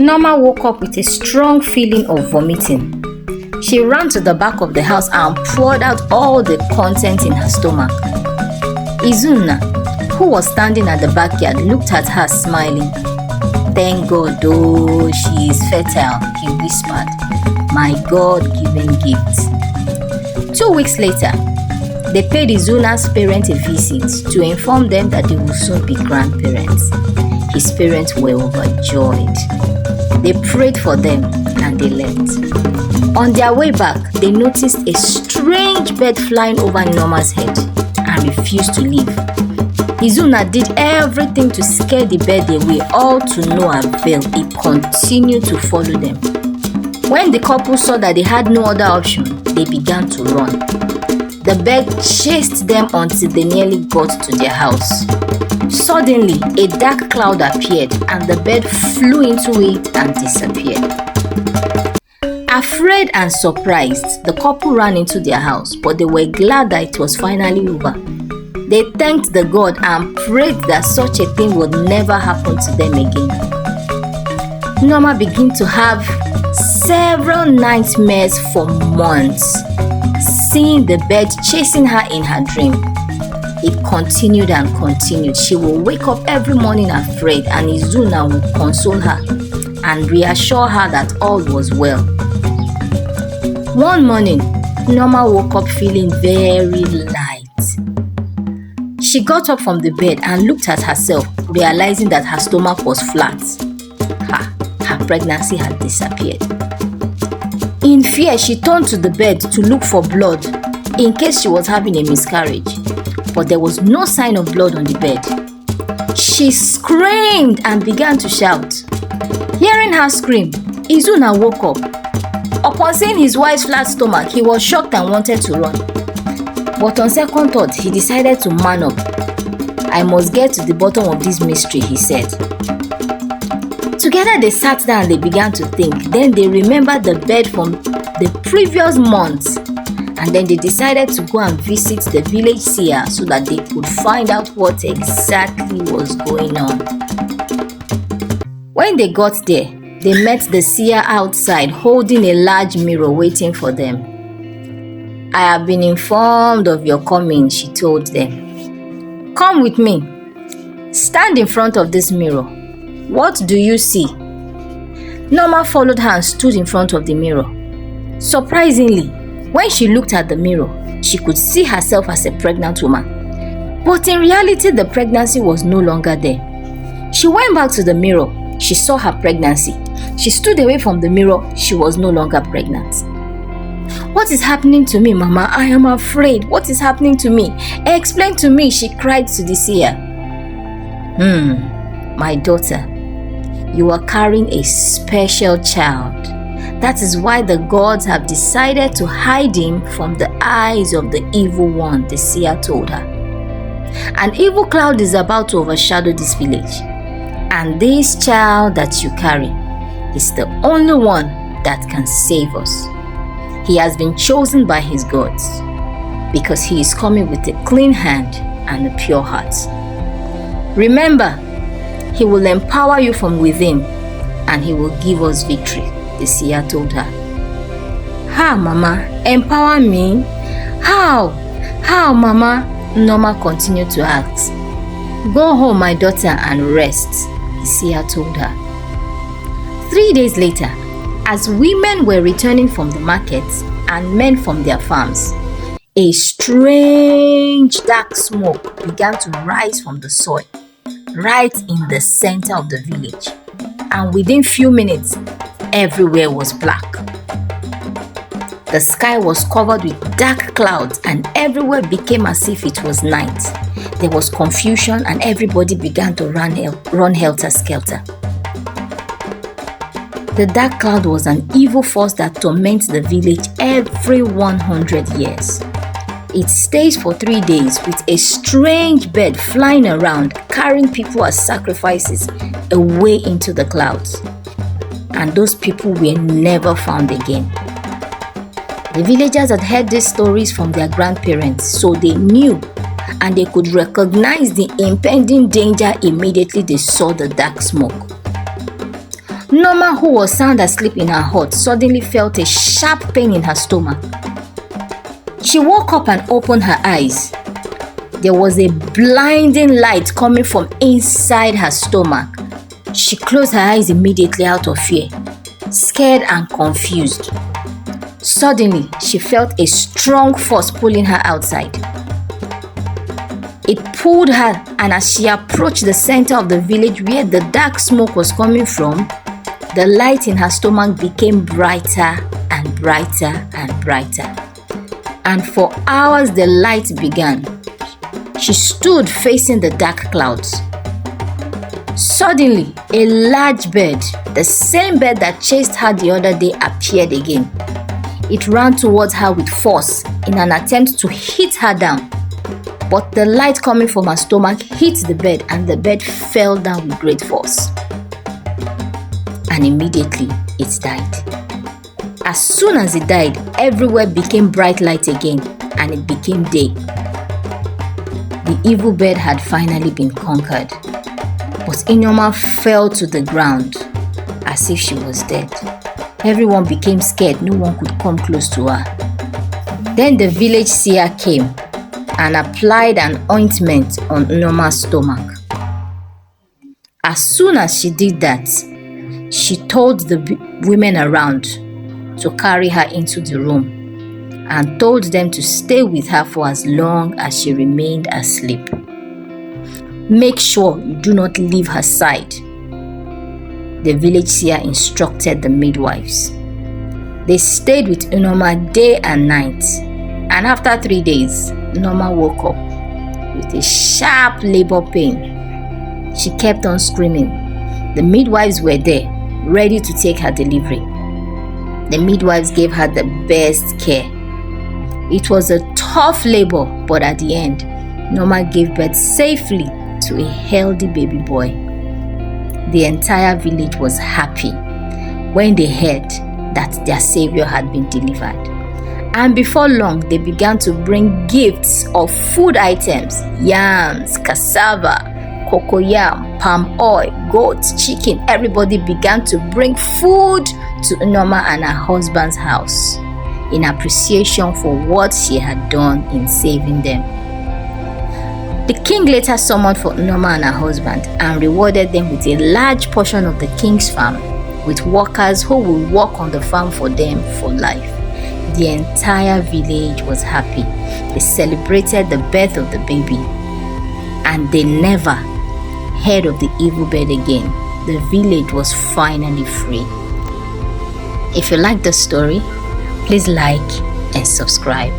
Nneoma woke up with a strong feeling of vomiting. She ran to the back of the house and poured out all the contents in her stomach. Izuna, who was standing at the backyard, looked at her smiling. "Thank God, oh, she is fertile," he whispered. "My God-given gift." 2 weeks later, they paid Izuna's parents a visit to inform them that they will soon be grandparents. His parents were overjoyed. They prayed for them and they left. On their way back, they noticed a strange bird flying over Nneoma's head and refused to leave. Izuna did everything to scare the bird away, all to no avail. It continued to follow them. When the couple saw that they had no other option, they began to run. The bird chased them until they nearly got to their house. Suddenly, a dark cloud appeared and the bird flew into it and disappeared. Afraid and surprised, the couple ran into their house, but they were glad that it was finally over. They thanked the God and prayed that such a thing would never happen to them again. Nneoma began to have several nightmares for months, seeing the bird chasing her in her dream. It continued and continued. She will wake up every morning afraid, and Izuna would console her and reassure her that all was well. One morning, Nneoma woke up feeling very light. She got up from the bed and looked at herself, realizing that her stomach was flat. Her pregnancy had disappeared. In fear, she turned to the bed to look for blood in case she was having a miscarriage, but there was no sign of blood on the bed. She screamed and began to shout. Hearing her scream, Izuna woke up. Upon seeing his wife's flat stomach, he was shocked and wanted to run. But on second thought, he decided to man up. "I must get to the bottom of this mystery," he said. Together they sat down and they began to think. Then they remembered the bird from the previous month, and then they decided to go and visit the village seer so that they could find out what exactly was going on. When they got there, they met the seer outside holding a large mirror waiting for them. "I have been informed of your coming," she told them. "Come with me. Stand in front of this mirror. What do you see?" Nneoma followed her and stood in front of the mirror. Surprisingly, when she looked at the mirror, she could see herself as a pregnant woman. But in reality, the pregnancy was no longer there. She went back to the mirror. She saw her pregnancy. She stood away from the mirror. She was no longer pregnant. "What is happening to me, Mama? I am afraid. What is happening to me? Explain to me," she cried to the seer. My daughter, you are carrying a special child. That is why the gods have decided to hide him from the eyes of the evil one," the seer told her. "An evil cloud is about to overshadow this village. And this child that you carry is the only one that can save us. He has been chosen by his gods because he is coming with a clean hand and a pure heart. Remember, he will empower you from within and he will give us victory," the seer told her. "How, Mama? Empower me? How? How, Mama?" Nneoma continued to ask. "Go home, my daughter, and rest," the seer told her. 3 days later, as women were returning from the markets and men from their farms, a strange dark smoke began to rise from the soil right in the center of the village, and within few minutes, everywhere was black. The sky was covered with dark clouds and everywhere became as if it was night. There was confusion and everybody began to run helter-skelter. The dark cloud was an evil force that torments the village every 100 years. It stays for 3 days with a strange bird flying around, carrying people as sacrifices away into the clouds. And those people were never found again. The villagers had heard these stories from their grandparents, so they knew and they could recognize the impending danger immediately they saw the dark smoke. Nneoma, who was sound asleep in her hut, suddenly felt a sharp pain in her stomach. She woke up and opened her eyes. There was a blinding light coming from inside her stomach. She closed her eyes immediately out of fear, scared and confused. Suddenly, she felt a strong force pulling her outside. It pulled her, and as she approached the center of the village where the dark smoke was coming from, the light in her stomach became brighter and brighter and brighter. And for hours the light began. She stood facing the dark clouds. Suddenly, a large bird, the same bird that chased her the other day, appeared again. It ran towards her with force in an attempt to hit her down. But the light coming from her stomach hit the bird, and the bird fell down with great force. And immediately it died. As soon as it died, everywhere became bright light again, and it became day. The evil bird had finally been conquered, but Nneoma fell to the ground as if she was dead. Everyone became scared. No one could come close to her. Then the village seer came and applied an ointment on Nneoma's stomach. As soon as she did that, she told the women around to carry her into the room and told them to stay with her for as long as she remained asleep. Make sure you do not leave her side, the village seer instructed the midwives. They stayed with Nneoma day and night, and after 3 days, Nneoma woke up with a sharp labor pain. She kept on screaming. The midwives were there, ready to take her delivery. The midwives gave her the best care. It was a tough labor, but at the end, Nneoma gave birth safely to a healthy baby boy. The entire village was happy when they heard that their savior had been delivered. And before long, they began to bring gifts of food items: yams, cassava, cocoyam, palm oil, goats, chicken. Everybody began to bring food to Nneoma and her husband's house in appreciation for what she had done in saving them. The king later summoned for Nneoma and her husband and rewarded them with a large portion of the king's farm, with workers who will work on the farm for them for life. The entire village was happy. They celebrated the birth of the baby, and they never heard of the evil bird again. The village was finally free. If you like the story, please like and subscribe.